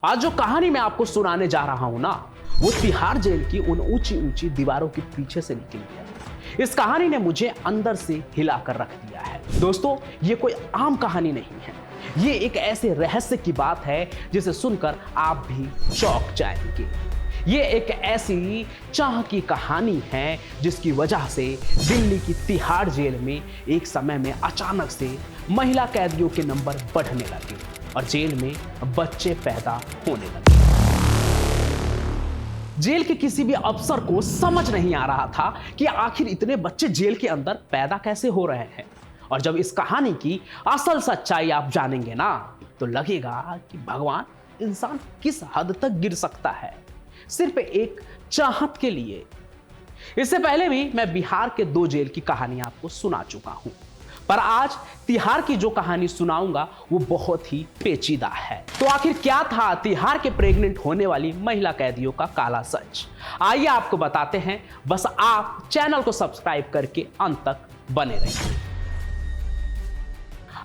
आज जो कहानी मैं आपको सुनाने जा रहा हूं ना, वो तिहाड़ जेल की उन ऊंची ऊंची दीवारों के पीछे से निकली है। इस कहानी ने मुझे अंदर से हिला कर रख दिया है। दोस्तों, ये कोई आम कहानी नहीं है। ये एक ऐसे रहस्य की बात है जिसे सुनकर आप भी चौंक जाएंगे। ये एक ऐसी चाह की कहानी है जिसकी वजह से दिल्ली की तिहाड़ जेल में एक समय में अचानक से महिला कैदियों के नंबर बढ़ने लगे और जेल में बच्चे पैदा होने लगे। जेल के किसी भी अफसर को समझ नहीं आ रहा था कि आखिर इतने बच्चे जेल के अंदर पैदा कैसे हो रहे हैं। और जब इस कहानी की असल सच्चाई आप जानेंगे ना, तो लगेगा कि भगवान इंसान किस हद तक गिर सकता है सिर्फ एक चाहत के लिए। इससे पहले भी मैं बिहार के 2 जेल की कहानी आपको सुना चुका हूं, पर आज तिहाड़ की जो कहानी सुनाऊंगा वो बहुत ही पेचीदा है। तो आखिर क्या था तिहाड़ के प्रेग्नेंट होने वाली महिला कैदियों का काला सच? आइए आपको बताते हैं, बस आप चैनल को सब्सक्राइब करके अंत तक बने रहिए।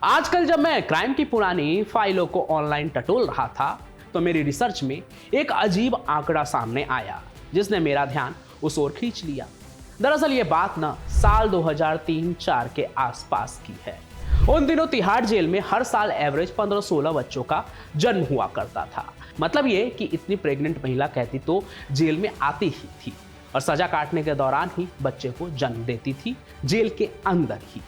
आजकल जब मैं क्राइम की पुरानी फाइलों को ऑनलाइन टटोल रहा था, तो मेरी रिसर्च में एक अजीब आंकड़ा सामने आया जिसने मेरा ध्यान उस ओर खींच लिया। दरअसल ये बात ना साल 2003-04 के आसपास की है। उन दिनों तिहाड़ जेल में हर साल एवरेज 15-16 बच्चों का जन्म हुआ करता था। मतलब ये कि इतनी प्रेग्नेंट महिला कैदी तो जेल में आती ही थी और सजा काटने के दौरान ही बच्चे को जन्म देती थी, जेल के अंदर ही।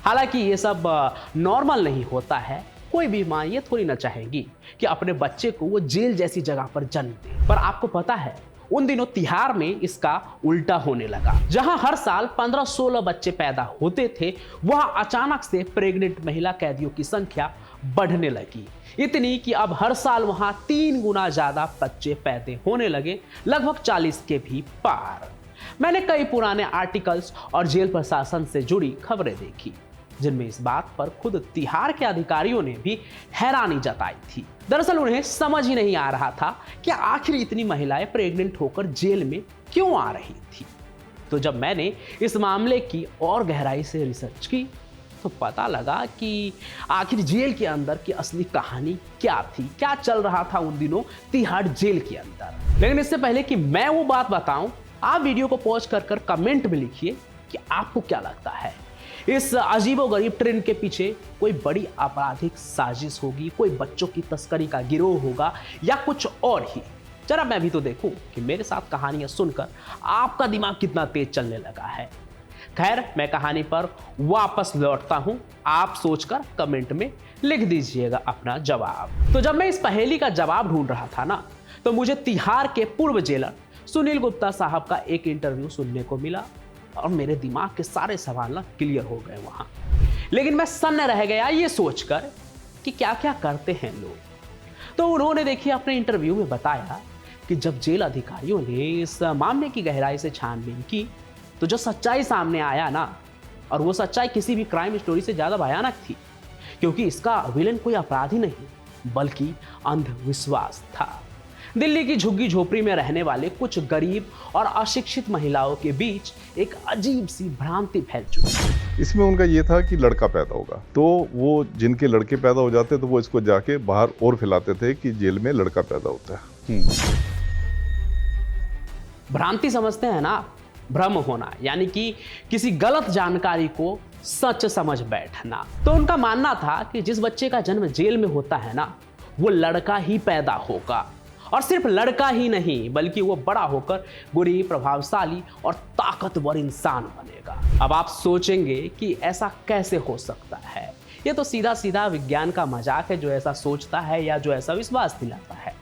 हालांकि ये सब नॉर्मल नहीं होता है। कोई भी माँ ये थोड़ी ना चाहेगी कि अपने बच्चे को वो जेल जैसी जगह पर जन्म दे। पर आपको पता है, उन दिनों तिहाड़ में इसका उल्टा होने लगा। जहां हर साल 15-16 बच्चे पैदा होते थे, वहां अचानक से प्रेग्नेंट महिला कैदियों की संख्या बढ़ने लगी। इतनी कि अब हर साल वहां 3 गुना ज्यादा बच्चे पैदा होने लगे, लगभग 40 के भी पार। मैंने कई पुराने आर्टिकल्स और जेल प्रशासन से जुड़ी खबरें देखी जिनमें इस बात पर खुद तिहाड़ के अधिकारियों ने भी हैरानी जताई थी। दरअसल उन्हें समझ ही नहीं आ रहा था कि आखिर इतनी महिलाएं प्रेग्नेंट होकर जेल में क्यों आ रही थी। तो जब मैंने इस मामले की और गहराई से रिसर्च की, तो पता लगा कि आखिर जेल के अंदर की असली कहानी क्या थी, क्या चल रहा था उन दिनों तिहाड़ जेल के अंदर। लेकिन इससे पहले कि मैं वो बात बताऊं, आप वीडियो को पॉज कर कमेंट में लिखिए कि आपको क्या लगता है, इस अजीबोगरीब ट्रेंड के पीछे कोई बड़ी आपराधिक साजिश होगी, कोई बच्चों की तस्करी का गिरोह होगा या कुछ और ही। जरा मैं भी तो देखूं कि मेरे साथ कहानियां सुनकर आपका दिमाग कितना तेज चलने लगा है। खैर, मैं कहानी पर वापस लौटता हूं, आप सोचकर कमेंट में लिख दीजिएगा अपना जवाब। तो जब मैं इस पहेली का जवाब ढूंढ रहा था ना, तो मुझे तिहाड़ के पूर्व जेलर सुनील गुप्ता साहब का एक इंटरव्यू सुनने को मिला और मेरे दिमाग के सारे सवाल ना क्लियर हो गए वहां। लेकिन मैं सन्न रह गया ये सोचकर कि क्या क्या करते हैं लोग। तो उन्होंने देखिए अपने इंटरव्यू में बताया कि जब जेल अधिकारियों ने इस मामले की गहराई से छानबीन की, तो जो सच्चाई सामने आया ना, और वो सच्चाई किसी भी क्राइम स्टोरी से ज्यादा भयानक थी, क्योंकि इसका विलेन कोई अपराधी नहीं बल्कि अंधविश्वास था। दिल्ली की झुग्गी झोपड़ी में रहने वाले कुछ गरीब और अशिक्षित महिलाओं के बीच एक अजीब सी भ्रांति फैल चुकी। इसमें उनका ये था कि लड़का पैदा होगा, तो वो जिनके लड़के पैदा हो जाते तो वो इसको जाके बाहर और फैलाते थे कि जेल में लड़का पैदा होता है। भ्रांति समझते हैं ना, भ्रम होना, यानी कि किसी गलत जानकारी को सच समझ बैठना। तो उनका मानना था कि जिस बच्चे का जन्म जेल में होता है ना, वो लड़का ही पैदा होगा, और सिर्फ लड़का ही नहीं बल्कि वो बड़ा होकर बुरी, प्रभावशाली और ताकतवर इंसान बनेगा। अब आप सोचेंगे कि ऐसा कैसे हो सकता है? ये तो सीधा सीधा विज्ञान का मजाक है जो ऐसा सोचता है या जो ऐसा विश्वास दिलाता है।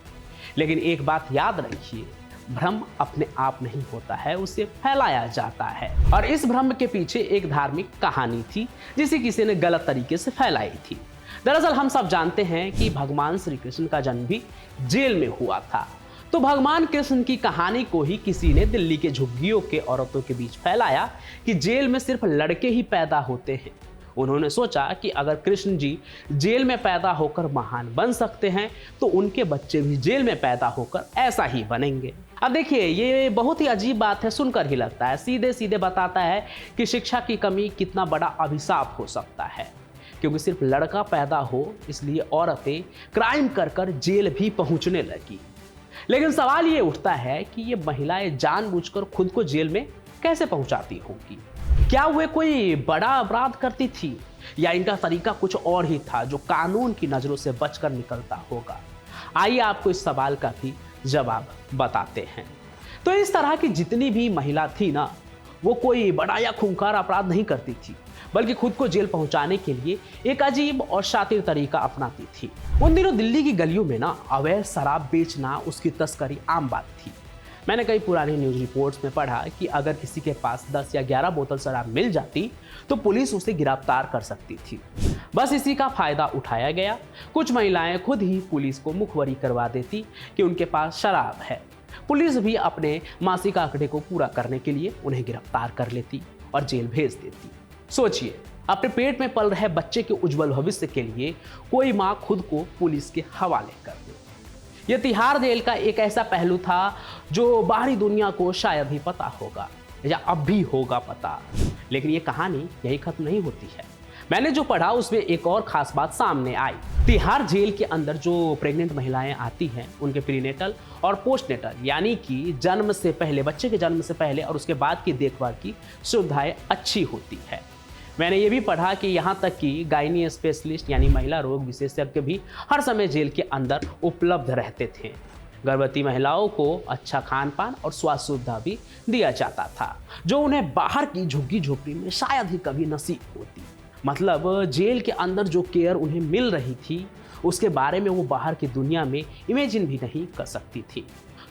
लेकिन एक बात याद रखिए, भ्रम अपने आप नहीं होता है, उसे फैलाया जाता है। और इस भ्रम के पीछे एक धार्मिक कहानी थी जिसे किसी ने गलत तरीके से फैलाई थी। दरअसल हम सब जानते हैं कि भगवान श्री कृष्ण का जन्म भी जेल में हुआ था। तो भगवान कृष्ण की कहानी को ही किसी ने दिल्ली के झुग्गियों के औरतों के बीच फैलाया कि जेल में सिर्फ लड़के ही पैदा होते हैं। उन्होंने सोचा कि अगर कृष्ण जी जेल में पैदा होकर महान बन सकते हैं, तो उनके बच्चे भी जेल में पैदा होकर ऐसा ही बनेंगे। अब देखिए, ये बहुत ही अजीब बात है, सुनकर ही लगता है, सीधे सीधे बताता है कि शिक्षा की कमी कितना बड़ा अभिशाप हो सकता है। क्योंकि सिर्फ लड़का पैदा हो इसलिए औरतें क्राइम कर कर जेल भी पहुंचने लगी। लेकिन सवाल ये उठता है कि ये महिलाएं जानबूझकर खुद को जेल में कैसे पहुंचाती होंगी? क्या वे कोई बड़ा अपराध करती थी या इनका तरीका कुछ और ही था जो कानून की नजरों से बचकर निकलता होगा? आइए आपको इस सवाल का भी जवाब बताते हैं। तो इस तरह की जितनी भी महिला थी ना, वो कोई बड़ा या खूंखार अपराध नहीं करती थी, बल्कि खुद को जेल पहुंचाने के लिए एक अजीब और शातिर तरीका अपनाती थी। उन दिनों दिल्ली की गलियों में ना अवैध शराब बेचना, उसकी तस्करी आम बात थी। मैंने कई पुरानी न्यूज़ रिपोर्ट्स में पढ़ा कि अगर किसी के पास 10 या 11 बोतल शराब मिल जाती तो पुलिस उसे गिरफ्तार कर सकती थी। बस इसी का फायदा उठाया गया। कुछ महिलाएं खुद ही पुलिस को मुखबरी करवा देती कि उनके पास शराब है। पुलिस भी अपने मासिक आंकड़े को पूरा करने के लिए उन्हें गिरफ्तार कर लेती और जेल भेज देती। सोचिए, अपने पेट में पल रहे बच्चे के उज्जवल भविष्य के लिए कोई माँ खुद को पुलिस के हवाले कर दे। यह तिहाड़ जेल का एक ऐसा पहलू था जो बाहरी दुनिया को शायद ही पता होगा या अब भी होगा पता। लेकिन ये कहानी यही खत्म नहीं होती है। मैंने जो पढ़ा उसमें एक और खास बात सामने आई। तिहाड़ जेल के अंदर जो प्रेग्नेंट महिलाएं आती हैं, उनके प्रीनेटल और पोस्टनेटल यानी कि जन्म से पहले, बच्चे के जन्म से पहले और उसके बाद की देखभाल की सुविधाएं अच्छी होती है। मैंने ये भी पढ़ा कि यहाँ तक कि गायनी स्पेशलिस्ट यानी महिला रोग विशेषज्ञ भी हर समय जेल के अंदर उपलब्ध रहते थे। गर्भवती महिलाओं को अच्छा खान पान और स्वास्थ्य सुविधा भी दिया जाता था, जो उन्हें बाहर की झुग्गी झोपड़ी में शायद ही कभी नसीब होती। मतलब जेल के अंदर जो केयर उन्हें मिल रही थी उसके बारे में वो बाहर की दुनिया में इमेजिन भी नहीं कर सकती थी।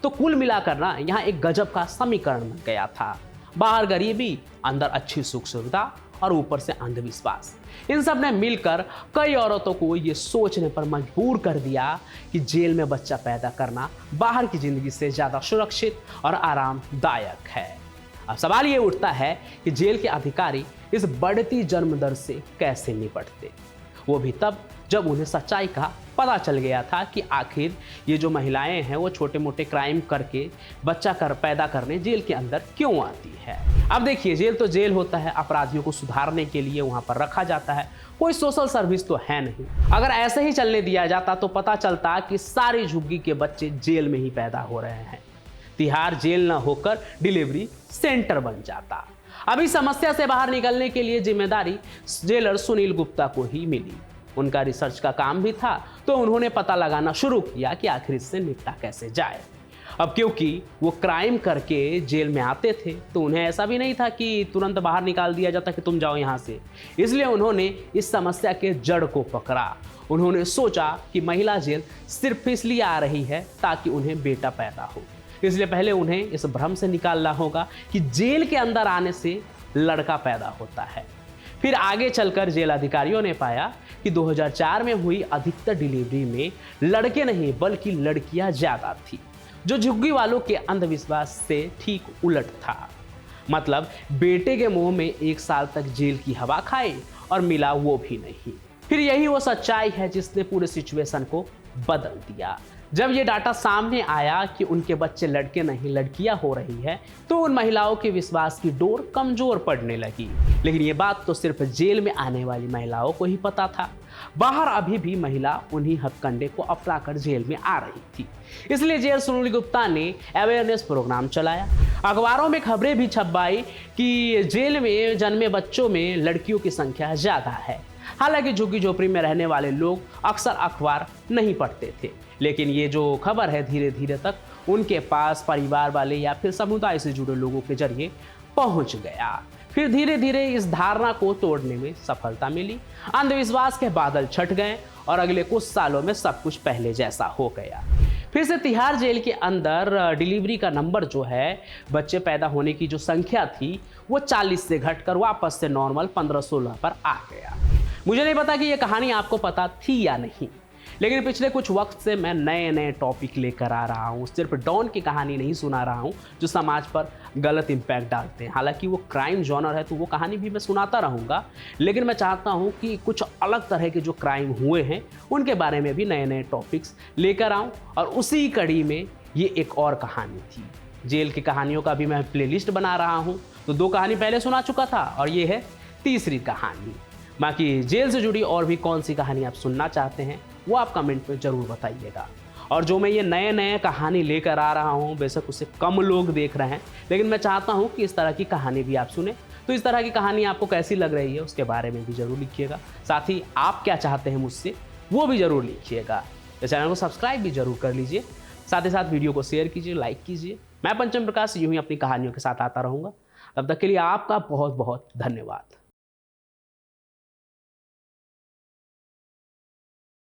तो कुल मिलाकर ना यहाँ एक गजब का समीकरण बन गया था। बाहर गरीबी, अंदर अच्छी सुख सुविधा और ऊपर से अंधविश्वास। इन सब ने मिलकर कई औरतों को ये सोचने पर मजबूर कर दिया कि जेल में बच्चा पैदा करना बाहर की जिंदगी से ज़्यादा सुरक्षित और आरामदायक है। अब सवाल ये उठता है कि जेल के अधिकारी इस बढ़ती जन्म दर से कैसे निपटते, वो भी तब जब उन्हें सच्चाई का पता चल गया था कि आखिर ये जो महिलाएं हैं वो छोटे मोटे क्राइम करके बच्चा पैदा करने जेल के अंदर क्यों आती है। अब देखिए, जेल तो जेल होता है, अपराधियों को सुधारने के लिए वहां पर रखा जाता है, कोई सोशल सर्विस तो है नहीं। अगर ऐसे ही चलने दिया जाता तो पता चलता कि सारी झुग्गी के बच्चे जेल में ही पैदा हो रहे हैं। तिहाड़ जेल न होकर डिलीवरी सेंटर बन जाता। अभी समस्या से बाहर निकलने के लिए जिम्मेदारी जेलर सुनील गुप्ता को ही मिली। उनका रिसर्च का काम भी था, तो उन्होंने पता लगाना शुरू किया कि आखिर इससे निपटा कैसे जाए। अब क्योंकि वो क्राइम करके जेल में आते थे तो उन्हें ऐसा भी नहीं था कि तुरंत बाहर निकाल दिया जाता कि तुम जाओ यहाँ से। इसलिए उन्होंने इस समस्या के जड़ को पकड़ा। उन्होंने सोचा कि महिला जेल सिर्फ इसलिए आ रही है ताकि उन्हें बेटा पैदा हो, इसलिए पहले उन्हें इस भ्रम से निकालना होगा कि जेल के अंदर आने से लड़का पैदा होता है। फिर आगे चलकर जेल अधिकारियों ने पाया कि 2004 में हुई अधिकतर डिलीवरी में लड़के नहीं बल्कि लड़कियां ज्यादा थी, जो झुग्गी वालों के अंधविश्वास से ठीक उलट था। मतलब बेटे के मुंह में 1 साल तक जेल की हवा खाई और मिला वो भी नहीं। फिर यही वो सच्चाई है जिसने पूरे सिचुएशन को बदल दिया। जब ये डाटा सामने आया कि उनके बच्चे लड़के नहीं लड़कियां हो रही है, तो उन महिलाओं के विश्वास की डोर कमजोर पड़ने लगी। लेकिन ये बात तो सिर्फ जेल में आने वाली महिलाओं को ही पता था। बाहर अभी भी महिला उन्हीं हथकंडे को अपनाकर जेल में आ रही थी। इसलिए जेल सुनील गुप्ता ने अवेयरनेस प्रोग्राम चलाया। अखबारों में खबरें भी छपवाई कि जेल में जन्मे बच्चों में लड़कियों की संख्या ज्यादा है। हालांकि झुग्गी झोपड़ी में रहने वाले लोग अक्सर अखबार नहीं पढ़ते थे, लेकिन ये जो खबर है धीरे धीरे तक उनके पास परिवार वाले या फिर समुदाय से जुड़े लोगों के जरिए पहुंच गया। फिर धीरे धीरे इस धारणा को तोड़ने में सफलता मिली। अंधविश्वास के बादल छट गए और अगले कुछ सालों में सब कुछ पहले जैसा हो गया। फिर से तिहाड़ जेल के अंदर डिलीवरी का नंबर जो है, बच्चे पैदा होने की जो संख्या थी, वो 40 से घटकर वापस से नॉर्मल 15-16 पर आ गया। मुझे नहीं पता कि ये कहानी आपको पता थी या नहीं, लेकिन पिछले कुछ वक्त से मैं नए नए टॉपिक लेकर आ रहा हूँ। सिर्फ डॉन की कहानी नहीं सुना रहा हूँ जो समाज पर गलत इम्पैक्ट डालते हैं। हालांकि वो क्राइम जॉनर है तो वो कहानी भी मैं सुनाता रहूँगा, लेकिन मैं चाहता हूँ कि कुछ अलग तरह के जो क्राइम हुए हैं उनके बारे में भी नए नए टॉपिक्स लेकर आऊँ। और उसी कड़ी में ये एक और कहानी थी। जेल की कहानियों का भी मैं प्लेलिस्ट बना रहा हूँ। तो 2 कहानी पहले सुना चुका था और ये है तीसरी कहानी। बाकी जेल से जुड़ी और भी कौन सी कहानी आप सुनना चाहते हैं वो आप कमेंट में ज़रूर बताइएगा। और जो मैं ये नए नए कहानी लेकर आ रहा हूँ, बेशक उसे कम लोग देख रहे हैं, लेकिन मैं चाहता हूँ कि इस तरह की कहानी भी आप सुने। तो इस तरह की कहानी आपको कैसी लग रही है उसके बारे में भी ज़रूर लिखिएगा। साथ ही आप क्या चाहते हैं मुझसे वो भी ज़रूर लिखिएगा। तो चैनल को सब्सक्राइब भी ज़रूर कर लीजिए। साथ ही साथ वीडियो को शेयर कीजिए, लाइक कीजिए। मैं पंचम प्रकाश यूं ही अपनी कहानियों के साथ आता रहूँगा। तब तक के लिए आपका बहुत बहुत धन्यवाद।